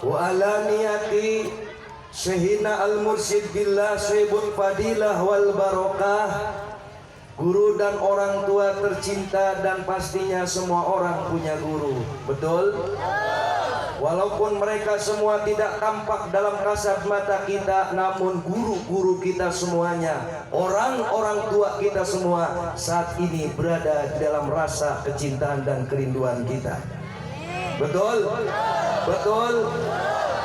wa ala niyati Syekhina al-Mursyid billah Syaibul Fadilah wal Barokah, guru dan orang tua tercinta, dan pastinya semua orang punya guru, betul? Walaupun mereka semua tidak tampak dalam kasat mata kita, namun guru-guru kita semuanya, orang-orang tua kita semua saat ini berada dalam rasa kecintaan dan kerinduan kita. Betul? Betul?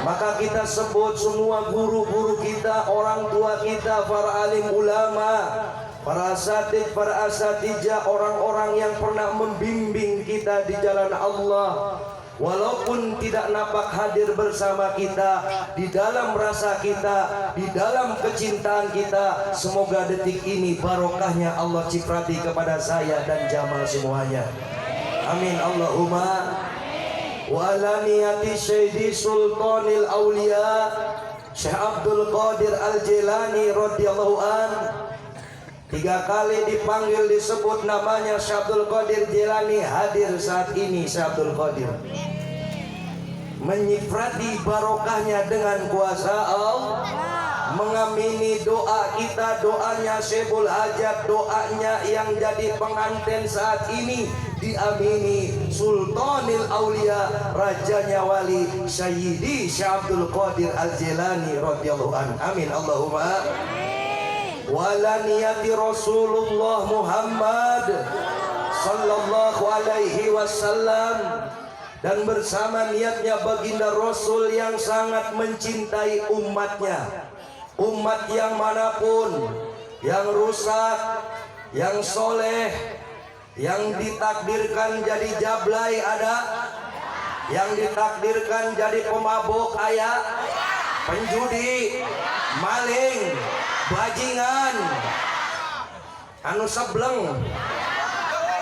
Maka kita sebut semua guru-guru kita, orang tua kita, para alim ulama, para asatidz, para asatijah, orang-orang yang pernah membimbing kita di jalan Allah. Walaupun tidak nampak hadir bersama kita, di dalam rasa kita, di dalam kecintaan kita, semoga detik ini barokahnya Allah ciprati kepada saya dan jamaah semuanya. Amin Allahumma. Wa ala niyati Syekh Sultanil Aulia Syekh Abdul Qadir Al-Jilani radhiyallahu an. 3 kali dipanggil disebut namanya Syekh Abdul Qadir Jilani, hadir saat ini Syekh Abdul Qadir, menyifrati barokahnya dengan kuasa Allah, mengamini doa kita, doanya Syekhul Hajat, doanya yang jadi pengantin saat ini diamini Sultanil Aulia, rajanya wali Sayyidi Syekh Abdul Qadir Al-Jilani radhiyallahu an. Amin Allahumma. Wala niyati Rasulullah Muhammad sallallahu alaihi wasallam, dan bersama niatnya baginda Rasul yang sangat mencintai umatnya, umat yang manapun, yang rusak, yang soleh, yang ditakdirkan jadi jablay ada, yang ditakdirkan jadi pemabuk ayah, penjudi, maling, bajingan, anu sebleng.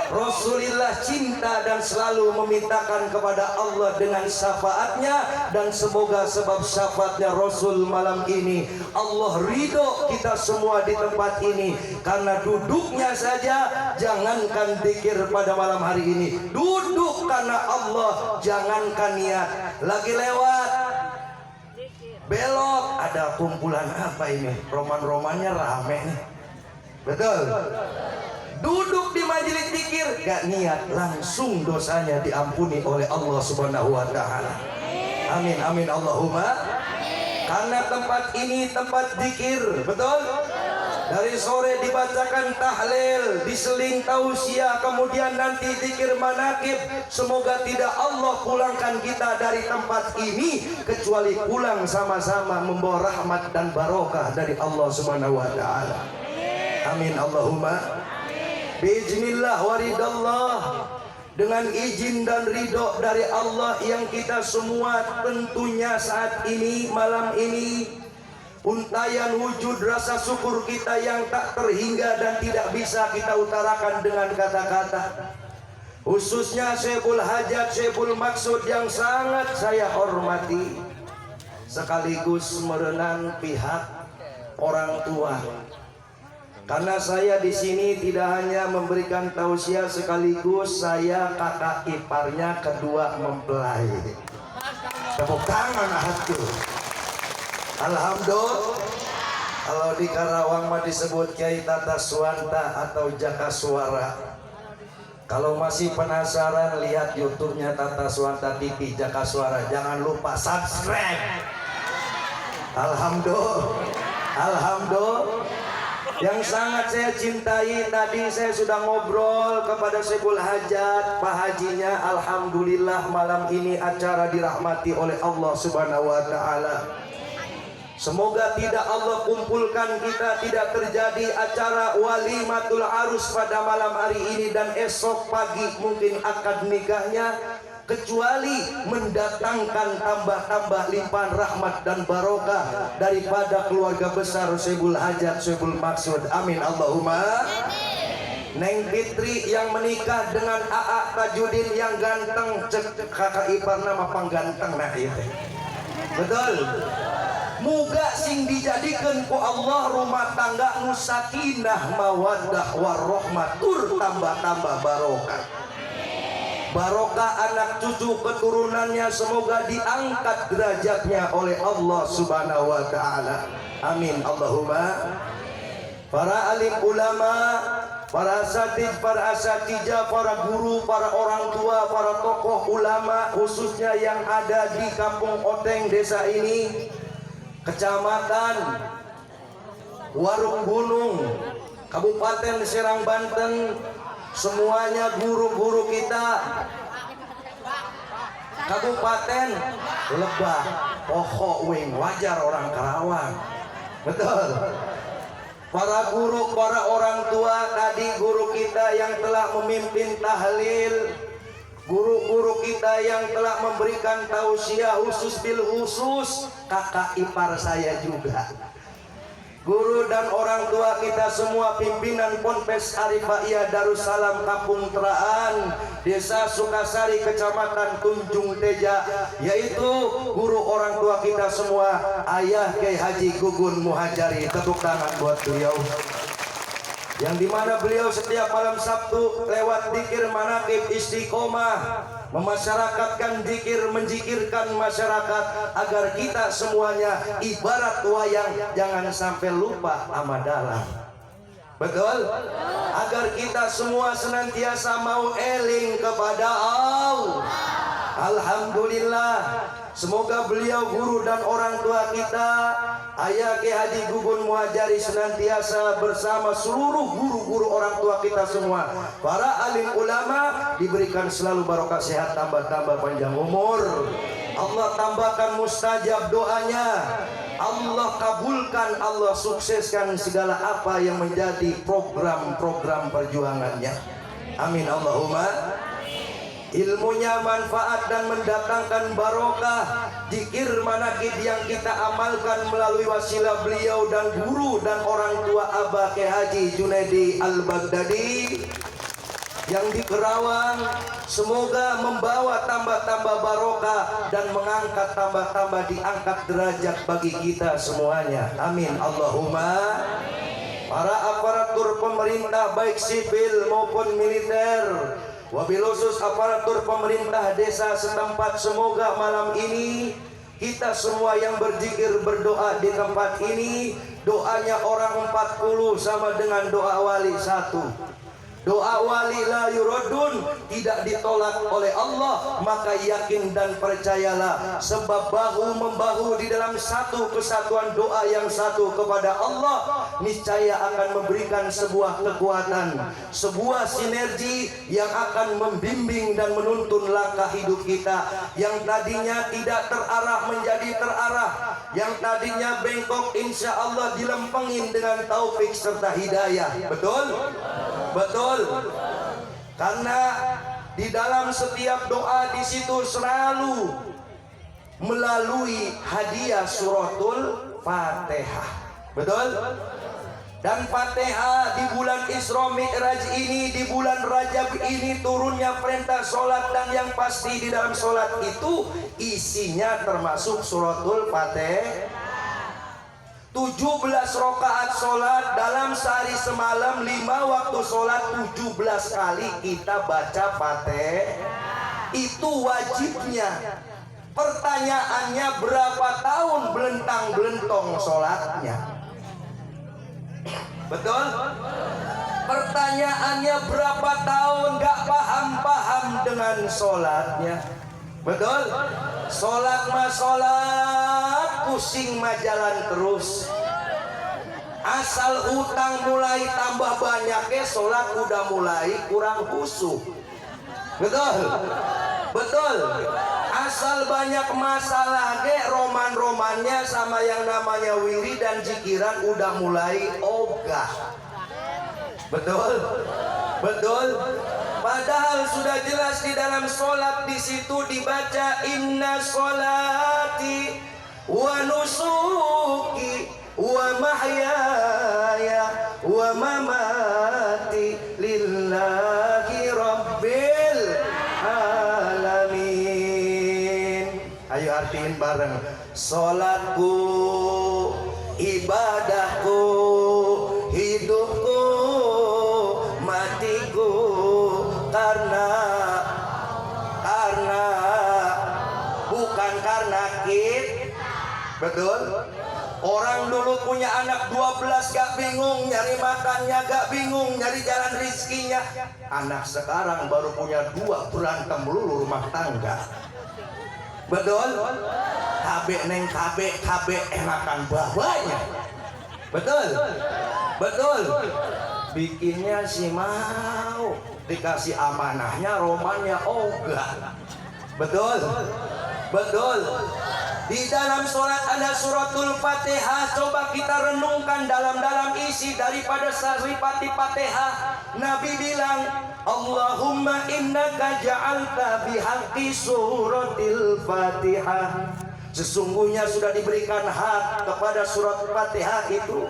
Rasulullah cinta dan selalu memintakan kepada Allah dengan syafaatnya, dan semoga sebab syafaatnya Rasul malam ini Allah ridho kita semua di tempat ini. Karena duduknya saja, jangankan zikir pada malam hari ini, duduk karena Allah, jangankan niat. Lagi lewat belok, ada kumpulan apa ini, roman-romannya rame nih, betul? Duduk di majelis zikir, gak niat, langsung dosanya diampuni oleh Allah Subhanahu wa Ta'ala. Amin amin Allahumma. Karena tempat ini tempat zikir, betul? Dari sore dibacakan tahlil, diseling tausiah, kemudian nanti zikir manakib. Semoga tidak Allah pulangkan kita dari tempat ini kecuali pulang sama-sama membawa rahmat dan barokah dari Allah Subhanahu wa Ta'ala. Amin Allahumma. Biiznillah waridallah, dengan izin dan ridho dari Allah yang kita semua tentunya saat ini, malam ini, untayan wujud rasa syukur kita yang tak terhingga dan tidak bisa kita utarakan dengan kata-kata. Khususnya Syekhul Hajat, Syekhul Maksud yang sangat saya hormati, sekaligus merenang pihak orang tua. Karena saya di sini tidak hanya memberikan tausiah, sekaligus saya kakak iparnya kedua mempelai. Tepuk tangan hatu. Alhamdulillah. Kalau di Karawang mah disebut Kiai Tata Suwanta atau Jaka Suara. Kalau masih penasaran, lihat YouTube-nya Tata Suwanta TV Jaka Suara. Jangan lupa subscribe. Alhamdulillah. Alhamdulillah. Yang sangat saya cintai, tadi saya sudah ngobrol kepada Syekhul Hajat, Pak Hajinya. Alhamdulillah malam ini acara dirahmati oleh Allah Subhanahu wa Ta'ala. Semoga tidak Allah kumpulkan kita, tidak terjadi acara walimatul arus pada malam hari ini dan esok pagi mungkin akad nikahnya, kecuali mendatangkan tambah-tambah limpahan rahmat dan barokah daripada keluarga besar Syekhul Hajat, Syekhul Maksud. Amin Allahumma. Neng Fitri yang menikah dengan AA Tajudin yang ganteng, kakak ipar nama pangganteng, nah itu betul. Muga sing dijadikan ku Allah rumah tangga nu sakinah mawaddah warahmah, tur tambah-tambah barokah. barokah anak cucu keturunannya semoga diangkat derajatnya oleh Allah Subhanahu wa taala. Amin Allahumma. Para alim ulama, para asatid, para asatijah, para guru, para orang tua, para tokoh ulama khususnya yang ada di Kampung Oteng desa ini, Kecamatan Warung Gunung, Kabupaten Serang Banten, semuanya guru-guru kita, Kabupaten Lebak, Pokok Wing, wajar orang Karawang, betul. Para guru, para orang tua tadi, guru kita yang telah memimpin tahlil, guru-guru kita yang telah memberikan tausiah khusus bil khusus, kakak ipar saya juga, guru dan orang tua kita semua, pimpinan Ponpes Arifaiyah Darussalam Kampung Teraan, Desa Sukasari, Kecamatan Tunjung Teja, yaitu guru orang tua kita semua, Ayah Kiai Haji Gugun Muhajari. Tepuk tangan buat beliau, yang dimana beliau setiap malam Sabtu lewat dzikir manaqib istiqomah memasyarakatkan zikir, menjikirkan masyarakat agar kita semuanya ibarat wayang, jangan sampai lupa amadalah. Betul? Agar kita semua senantiasa mau eling kepada Allah. Alhamdulillah, semoga beliau guru dan orang tua kita, Ayah Kiai Haji Gugun Muhajari, senantiasa bersama seluruh guru-guru orang tua kita semua, para alim ulama, diberikan selalu barokah sehat, tambah-tambah panjang umur. Allah tambahkan mustajab doanya, Allah kabulkan, Allah sukseskan segala apa yang menjadi program-program perjuangannya. Amin Allahumma. Ilmunya manfaat dan mendatangkan barokah, zikir manaqib yang kita amalkan melalui wasilah beliau dan guru dan orang tua Abah Kiai Haji Junaidi Al-Baghdadi yang di Kerawang, semoga membawa tambah-tambah barokah dan mengangkat tambah-tambah diangkat derajat bagi kita semuanya. Amin Allahumma. Para aparatur pemerintah baik sipil maupun militer, wabil khusus aparatur pemerintah desa setempat, semoga malam ini kita semua yang berzikir berdoa di tempat ini, doanya orang 40 sama dengan doa wali 1. Doa wali la yuradun, tidak ditolak oleh Allah. Maka yakin dan percayalah, sebab bahu membahu di dalam satu kesatuan doa yang satu kepada Allah, niscaya akan memberikan sebuah kekuatan, sebuah sinergi yang akan membimbing dan menuntun langkah hidup kita, yang tadinya tidak terarah menjadi terarah, yang tadinya bengkok insya Allah dilempengin dengan taufik serta hidayah. Betul? Betul. Karena di dalam setiap doa di situ selalu melalui hadiah suratul Fatihah. Betul? Dan Fatihah di bulan Isra Mi'raj ini, di bulan Rajab ini turunnya perintah sholat, dan yang pasti di dalam sholat itu isinya termasuk suratul Fatihah. 17 rakaat sholat dalam sehari semalam, 5 waktu sholat 17 kali kita baca Fatihah. Itu wajibnya. Pertanyaannya, berapa tahun belentang-belentong sholatnya? Betul? Pertanyaannya, berapa tahun gak paham-paham dengan sholatnya? Betul? Sholat mah sholat, pusing mah jalan terus. Asal utang mulai tambah banyak, sholat udah mulai kurang khusyuk. Betul? Betul? Asal banyak masalah, roman-romannya sama yang namanya wiri dan zikiran udah mulai ogah. Betul? Betul? Padahal sudah jelas di dalam sholat, di situ dibaca inna sholati wa nusuki wa mahyaya wa mamati lillahi rabbil alamin. Ayo artiin bareng. Sholatku, ibadahku, hidupku, matiku, karena karena betul. Orang dulu punya anak 12 gak bingung nyari makannya, gak bingung nyari jalan rizkinya. Anak sekarang baru punya 2 berantem melulu rumah tangga. Betul? KB enakan bawahnya. Betul? Betul? Bikinnya sih mau, dikasih amanahnya romannya ogah. Betul? Betul? Di dalam sholat ada suratul Fatihah. Coba kita renungkan dalam isi daripada saripati Fatihah. Nabi bilang, Allahumma innaka ja'alta bihaqqi suratil Fatihah. Sesungguhnya sudah diberikan hak kepada surat Fatihah itu.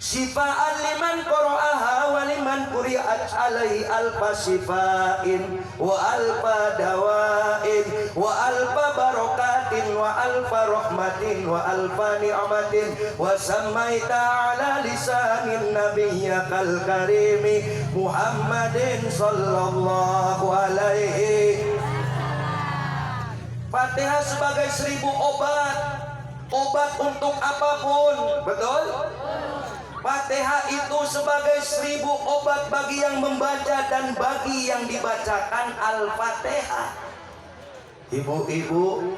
Syifa'an liman qara'aha wa liman quri'at alaihi alfa syifa'in wa alfa dawain wa alfa barakatin wa alfa rahmatin wa alfa ni'matin wa sammaita ala lisanin nabiyyakal karimi Muhammadin sallallahu alaihi. Fatihah sebagai 1000 obat untuk apapun. Betul? Fatihah itu sebagai 1000 obat bagi yang membaca dan bagi yang dibacakan Al-Fatihah. Ibu-ibu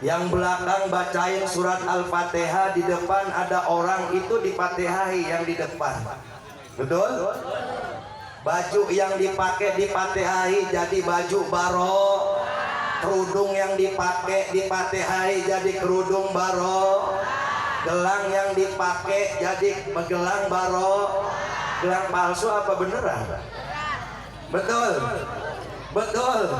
yang belakang bacain surat Al-Fatihah, di depan ada orang itu difatihahi yang di depan. Betul? Baju yang dipakai difatihahi jadi baju barok. Kerudung yang dipakai difatihahi jadi kerudung barok. Gelang yang dipakai jadi gelang barok. Gelang palsu apa beneran? Betul. Betul.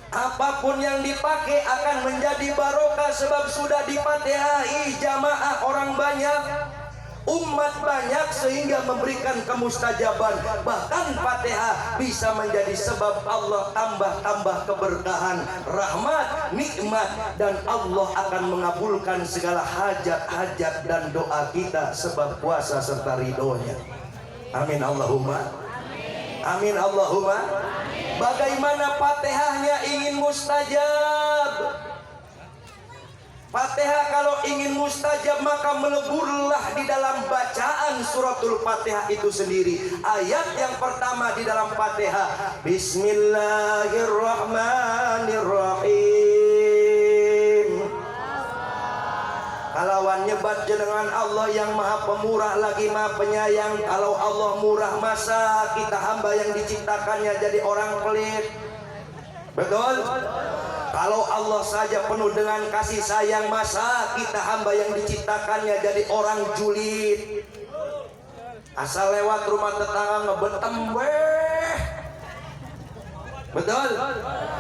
Apapun yang dipakai akan menjadi barokah sebab sudah difatihahi jamaah orang banyak, umat banyak, sehingga memberikan kemustajaban. Bahkan Fatihah bisa menjadi sebab Allah tambah keberkahan, rahmat, nikmat, dan Allah akan mengabulkan segala hajat-hajat dan doa kita sebab puasa serta ridhonya. Amin Allahumma. Amin Allahumma. Bagaimana Fatihahnya ingin mustajab? Fatihah kalau ingin mustajab maka meleburlah di dalam bacaan suratul Fatihah itu sendiri. Ayat yang pertama di dalam Fatihah, Bismillahirrahmanirrahim. Kalawan nyebat jenengan Allah yang maha pemurah lagi maha penyayang. Kalau Allah murah, masa kita hamba yang diciptakannya jadi orang pelit? Betul? Kalau Allah saja penuh dengan kasih sayang, masa kita hamba yang diciptakannya jadi orang julid? Asal lewat rumah tetangga ngebetem weh. Betul?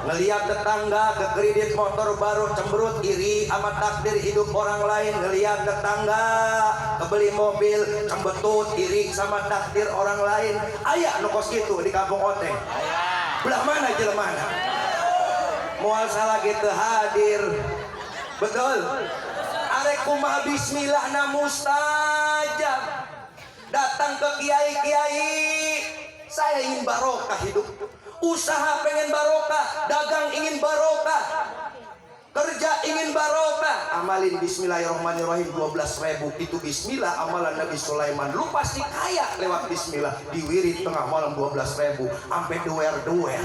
Ngelihat tetangga ke kredit motor baru cemberut, iri sama takdir hidup orang lain. Ngelihat tetangga kebeli mobil cembetut, iri sama takdir orang lain. Aya nu kos kitu di kampung Oteng. Belah mana jelemana? Moal salah gitu hadir. Betul? Arek kumaha bismillah na mustajab. Datang ke kiai-kiai, saya ingin barokah hidup. Usaha pengen barokah, dagang ingin barokah, kerja ingin barokah. Amalin bismillahirrahmanirrahim 12.000 itu bismillah amalan Nabi Sulaiman. Lu pasti kaya lewat bismillah. Diwirid tengah malam 12.000 sampai duer-duer.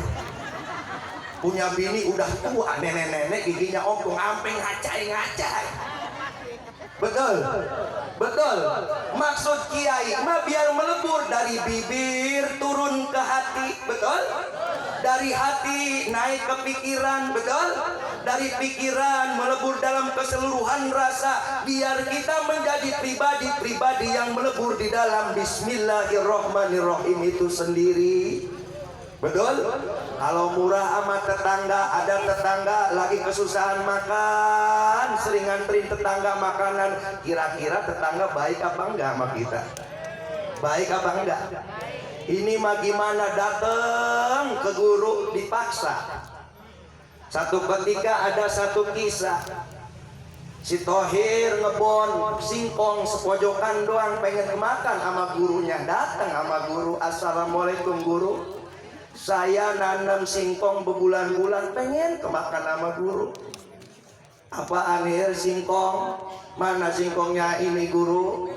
Punya bini udah tua, nenek-nenek giginya ompong, sampai ngacai-ngacai. Betul? Betul? Maksud kiai mah biar melebur dari bibir turun ke hati. Betul? Dari hati naik ke pikiran. Betul? Dari pikiran melebur dalam keseluruhan rasa, biar kita menjadi pribadi-pribadi yang melebur di dalam Bismillahirrahmanirrahim itu sendiri. Betul? Kalau murah sama tetangga, ada tetangga lagi kesusahan makan, sering nganterin tetangga makanan. Kira-kira tetangga baik apa enggak sama kita? Baik apa enggak? Ini mah gimana datang ke guru dipaksa. Satu ketika ada satu kisah, si Tohir ngebon singkong sepojokan doang pengen kemakan sama gurunya. Datang sama guru, assalamualaikum guru, saya nanam singkong berbulan-bulan pengen kemakan sama guru. Apaan ya singkong? Mana singkongnya ini guru?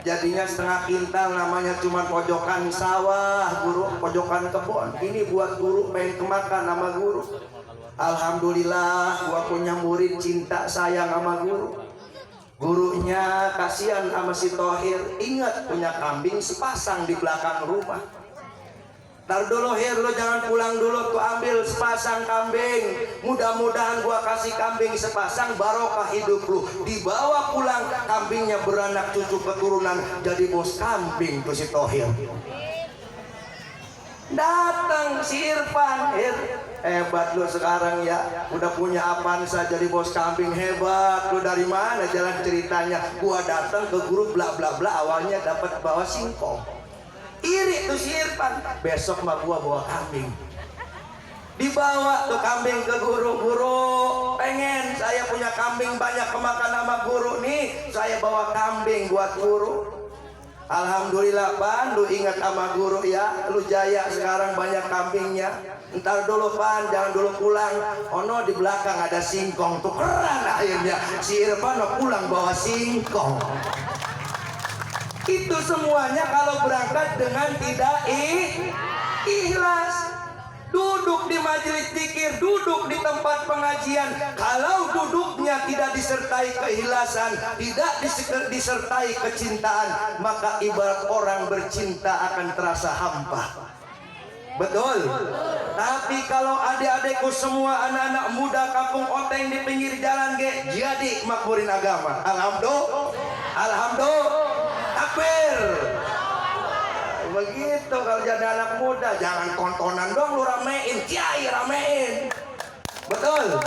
Jadinya setengah kintal, namanya cuma pojokan sawah guru, pojokan kebun. Ini buat guru, pengen kemakan nama guru. Alhamdulillah gua punya murid cinta sayang sama guru. Gurunya kasihan sama si Tohir, ingat punya kambing sepasang di belakang rumah. Ntar dulu Hir, lo jangan pulang dulu, tuh ambil sepasang kambing. Mudah-mudahan gua kasih kambing sepasang, barokah hidup lu. Dibawa pulang, kambingnya beranak cucu keturunan, jadi bos kambing tuh si Tohir. Datang si Irfan, hebat lu sekarang ya, udah punya Avanza jadi bos kambing, hebat lu. Dari mana jalan ceritanya? Gua datang ke guru bla bla bla, awalnya dapat bawa singkong. Iri tuh si Irfan, besok mah gua bawa kambing. Dibawa tuh kambing ke guru, pengen saya punya kambing banyak kemakan sama guru nih, saya bawa kambing buat guru. Alhamdulillah Pan, lu ingat sama guru ya, lu jaya sekarang banyak kambingnya. Ntar dulu Pan, jangan dulu pulang. Ono di belakang ada singkong tuh, keren akhirnya si Irfan pulang bawa singkong. Itu semuanya kalau berangkat dengan tidak ikhlas. Duduk di majelis zikir, duduk di tempat pengajian, kalau duduknya tidak disertai keikhlasan, tidak disertai kecintaan, maka ibarat orang bercinta akan terasa hampa. Betul. Tapi kalau adik-adikku semua anak-anak muda kampung Oteng di pinggir jalan jadi makmurin agama. Alhamdulillah. Alhamdulillah. Takbir. Begitu kalau jadi anak muda, jangan tontonan dong lu ramein, kiai ramein. Betul.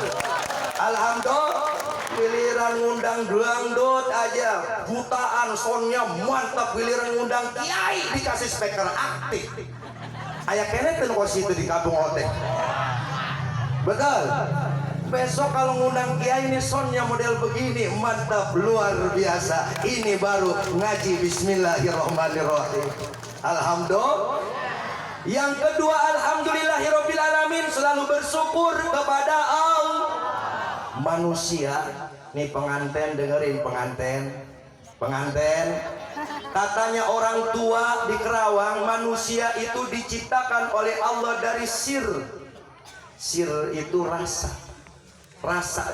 Alhamdulillah. Giliran ngundang dangdut aja, butaan soundnya mantap, giliran ngundang kiai dikasih speaker aktif. Ayah kene tuh itu di kampung Oteng. Betul. Besok kalau ngundang kiai ini soundnya model begini, mantap, luar biasa. Ini baru ngaji bismillahirrahmanirrahim. Alhamdulillah. Yang kedua, alhamdulillahirabbil alamin, selalu bersyukur kepada Allah. Manusia, nih pengantin dengerin pengantin. Katanya orang tua di Kerawang, manusia itu diciptakan oleh Allah dari sir. Sir itu rasa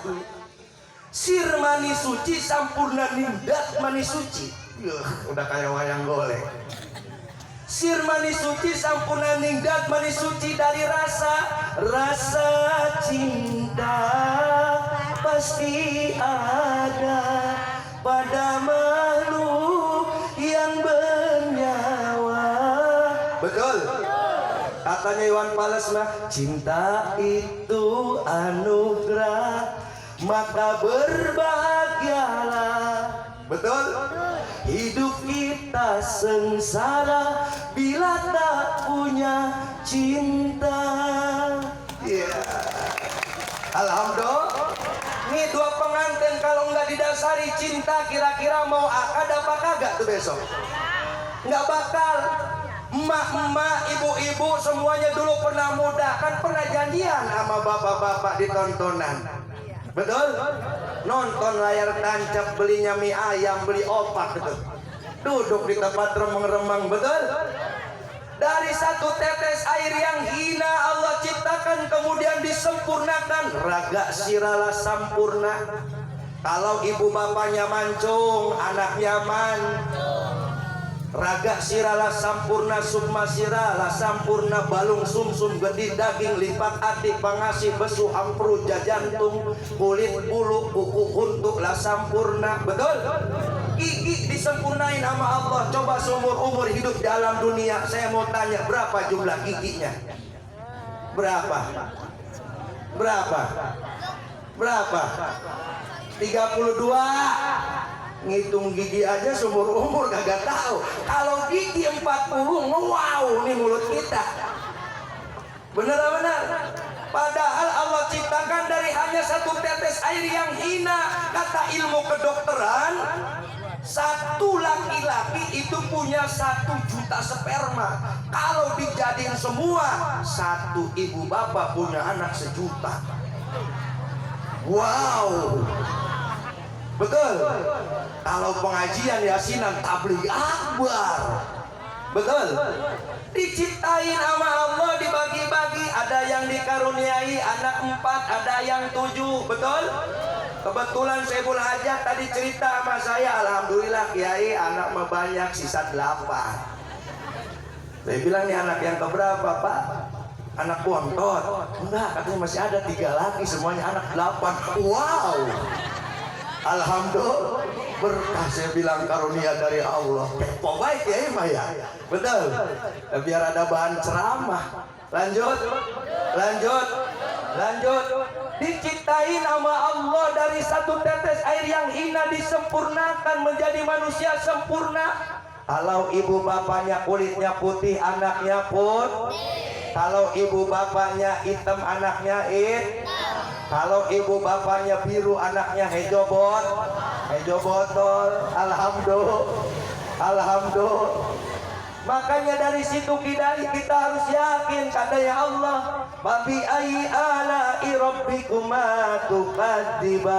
dulu. Sir mani suci sampurna nindat mani suci. Udah kayak wayang golek. Sir mani suci sampurna nindat mani suci dari rasa cinta pasti ada pada makhluk yang bernyawa. Betul. Katanya Iwan Fals mah, cinta itu anugerah, maka berbahagialah. Betul. Hidup kita sengsara bila tak punya cinta. Alhamdulillah. Ini dua pengantin kalau nggak didasari cinta, kira-kira mau akad apa kagak tuh besok? Nggak bakal. Emak-emak, ibu-ibu semuanya dulu pernah muda, kan pernah janjian sama bapak-bapak di tontonan. Betul? Nonton layar tancap, belinya mie ayam, beli opak gitu. Duduk di tempat remang-remang, betul? Dari satu tetes air yang hina Allah ciptakan, kemudian disempurnakan. Raga siralah sampurna. Kalau ibu bapaknya mancung, anaknya mancung. Raga siralah sampurna, sukma siralah sampurna, balung sumsum gede daging lipat ati pangasi besu ampru jajantung kulit bulu kuku untuk lah sampurna. Betul? Gigi disempurnain sama Allah. Coba seumur umur hidup di alam dunia, saya mau tanya berapa jumlah giginya? Berapa? 32. Ngitung gigi aja seumur umur kagak tahu. Kalau gigi 40, wow nih mulut kita. Benar-benar. Padahal Allah ciptakan dari hanya satu tetes air yang hina. Kata ilmu kedokteran, satu laki-laki itu punya 1 juta sperma. Kalau dijadiin semua, satu ibu bapak punya anak 1 juta. Wow, betul. Kalau pengajian yasinan tabligh akbar, betul. Diciptain sama Allah, dibagi-bagi, ada yang dikaruniai anak 4, ada yang 7, betul. Kebetulan Saiful Hajat tadi cerita sama saya, alhamdulillah Kiai anak mah banyak, sisa 8. Saya bilang, nih anak yang keberapa Pak? Anak bontot. Enggak, katanya masih ada 3 lagi, semuanya anak 8. Wow, alhamdulillah, berkah. Saya bilang karunia dari Allah. Kepo baik ya Maya, betul. Biar ada bahan ceramah. Lanjut, lanjut, lanjut. Diciptain sama Allah dari satu tetes air yang hina, disempurnakan menjadi manusia sempurna. Kalau ibu bapaknya kulitnya putih, anaknya pun. Kalau ibu bapaknya hitam, anaknya Kalau ibu bapaknya biru, anaknya hijau botol. Alhamdulillah, alhamdulillah. Makanya dari situ kita harus yakin kata ya Allah, Babi ayyi ala'i rabbikuma tukadziban.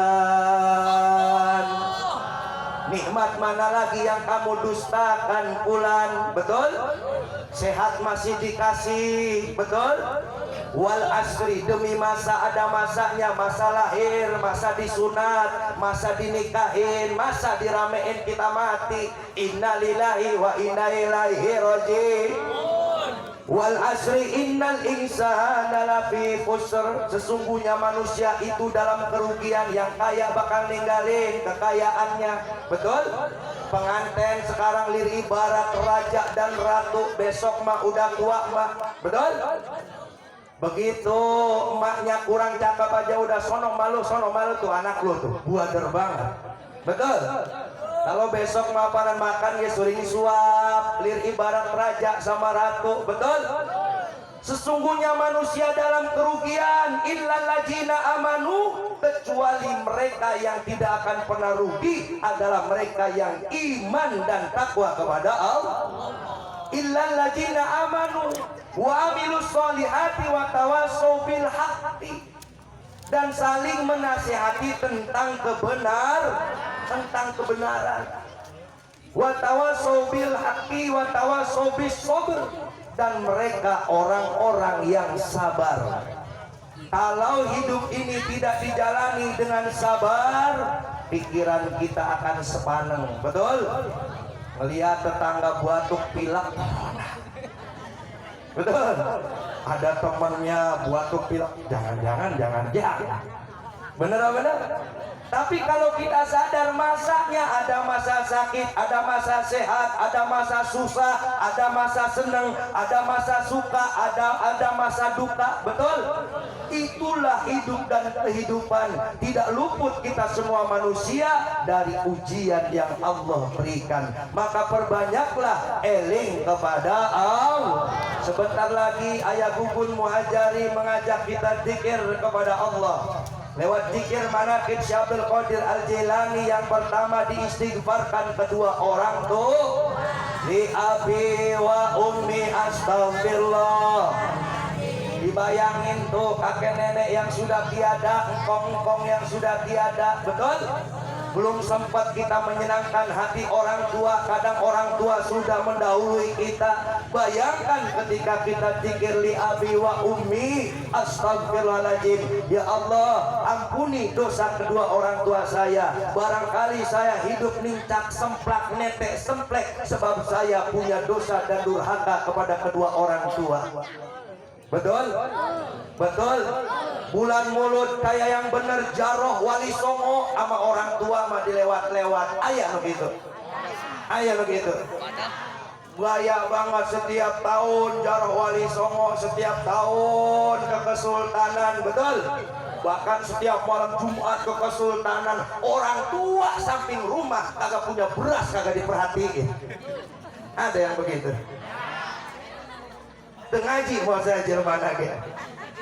Nikmat mana lagi yang kamu dustakan Fulan, betul? Sehat masih dikasih, betul? Wal asri, demi masa ada masanya, masa lahir, masa disunat, masa dinikahin, masa diramein kita mati. Innalillahi wa inna ilaihi raji'un. Wal asri innal insana lafi khusr. Sesungguhnya manusia itu dalam kerugian. Yang kaya bakal ninggalin kekayaannya, betul? Pengantin sekarang lirik ibarat raja dan ratu, besok mah udah tua mah, betul? Begitu emaknya kurang cakep aja udah sono malu tuh anak lu tuh buader banget, betul? Kalau besok mapanan makan ya suring suap, lir ibarat raja sama ratu, betul? Sesungguhnya manusia dalam kerugian, illal ladzina amanu, kecuali mereka yang tidak akan pernah rugi adalah mereka yang iman dan takwa kepada Allah. Illal ladzina amanu wa amilus solihati wa tawassaw bil haqqi, dan saling menasihati tentang kebenaran. Wa tawassaw bil haqqi wa tawassaw bis sabr, dan mereka orang-orang yang sabar. Kalau hidup ini tidak dijalani dengan sabar, pikiran kita akan sepaneng, betul? Melihat tetangga batuk pilek, betul? Ada temannya batuk pilek, jangan, bener. Tapi kalau kita sadar masanya, ada masa sakit, ada masa sehat, ada masa susah, ada masa senang, ada masa suka, ada masa duka, betul? Itulah hidup dan kehidupan. Tidak luput kita semua manusia dari ujian yang Allah berikan. Maka perbanyaklah eling kepada Allah. Sebentar lagi ayah Gugun Muhajari mengajak kita zikir kepada Allah lewat zikir manaqib Syekh Abdul Qadir Al-Jilani. Yang pertama diistighfarkan kedua orang tuh, li abi wa ummi astaghfirullah. Dibayangin tuh kakek nenek yang sudah tiada, engkong yang sudah tiada, betul? Belum sempat kita menyenangkan hati orang tua, kadang orang tua sudah mendahului kita. Bayangkan ketika kita zikir li abi wa ummi astagfirullahaladzim, ya Allah ampuni dosa kedua orang tua saya. Barangkali saya hidup nincak semplak netek semplek sebab saya punya dosa dan durhaka kepada kedua orang tua. Betul? Betul? Bulan mulut kayak yang bener jaroh wali songo sama orang tua mah dilewat-lewat. Ayah begitu. Ayah begitu. Gaya banget setiap tahun jaroh wali songo, setiap tahun ke kesultanan, betul? Bahkan setiap malam Jumat ke kesultanan, orang tua samping rumah kagak punya beras, kagak diperhatiin. Ada yang begitu. Dengaji mau saya Jerman lagi.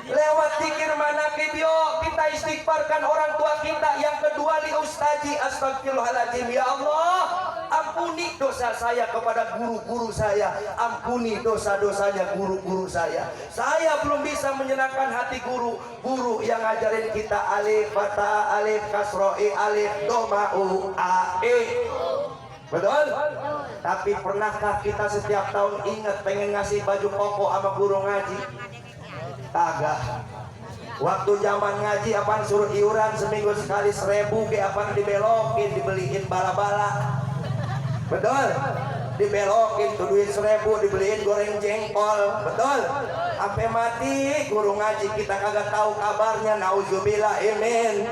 Lewat zikir manaqib yuk kita istighfarkan orang tua kita. Yang kedua li ustaji astagfirullahaladzim, ya Allah ampuni dosa saya kepada guru-guru saya, ampuni dosa-dosanya guru-guru saya. Saya belum bisa menyenangkan hati guru yang ngajarin kita alif fatha, alif kasro, alif doma, a, e. Betul? Tapi pernahkah kita setiap tahun ingat pengen ngasih baju koko sama guru ngaji? Kagak. Waktu zaman ngaji apaan suruh iuran seminggu sekali 1.000, ke apaan dibelokin, dibeliin bala-bala. Betul? Dibelokin tuh duit 1.000 dibeliin goreng jengkol. Betul? Sampai mati guru ngaji kita kagak tahu kabarnya. Nauzubillah, amin.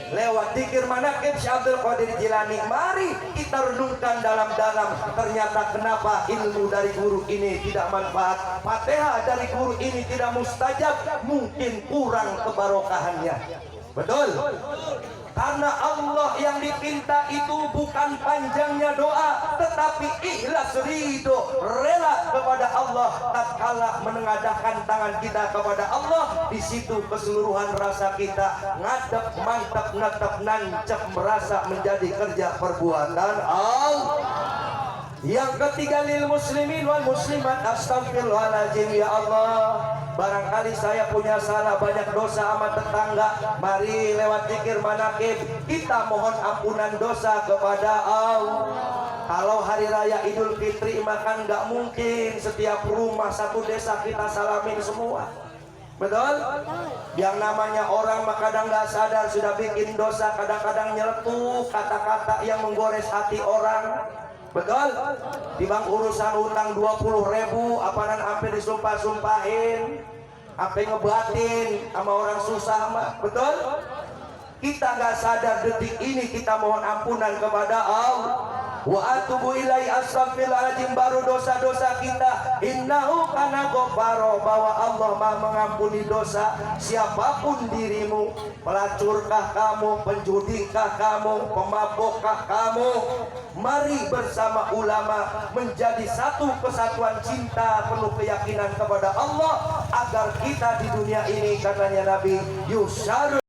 Lewat zikir manaqib Syekh Abdul Qadir Jilani, mari kita renungkan dalam-dalam. Ternyata kenapa ilmu dari guru ini tidak manfaat, Fatihah dari guru ini tidak mustajab, mungkin kurang kebarokahannya. Betul? Karena Allah yang dipinta itu bukan panjangnya doa, tetapi ikhlas ridho, rela kepada Allah. Tatkala menengadahkan tangan kita kepada Allah, di situ keseluruhan rasa kita ngadep, mantap, natap, nancep, merasa menjadi kerja perbuatan Allah. Yang ketiga, lil muslimin wal muslimat, astagfirullahaladzim. Ya Allah, barangkali saya punya salah, banyak dosa sama tetangga. Mari lewat zikir manaqib kita mohon ampunan dosa kepada Allah. Kalau hari raya Idul Fitri makan nggak mungkin setiap rumah satu desa kita salamin semua. Betul? Yang namanya orang mah kadang nggak sadar sudah bikin dosa, kadang-kadang nyeletuk kata-kata yang menggores hati orang. Betul? Dibang urusan utang 20.000, apaanan hampir disumpah-sumpahin, apa ngebatin sama orang susah mah. Betul? Kita nggak sadar detik ini kita mohon ampunan kepada Allah. Wa atubu ilai, astagfirullahaladzim, baru dosa-dosa kita. Innahu kana ghafaro, bahwa Allah Maha mengampuni dosa siapapun dirimu. Pelacurkah kamu, penjudikah kamu, pemabukkah kamu? Mari bersama ulama menjadi satu kesatuan cinta, penuh keyakinan kepada Allah, agar kita di dunia ini, katanya Nabi, yusyar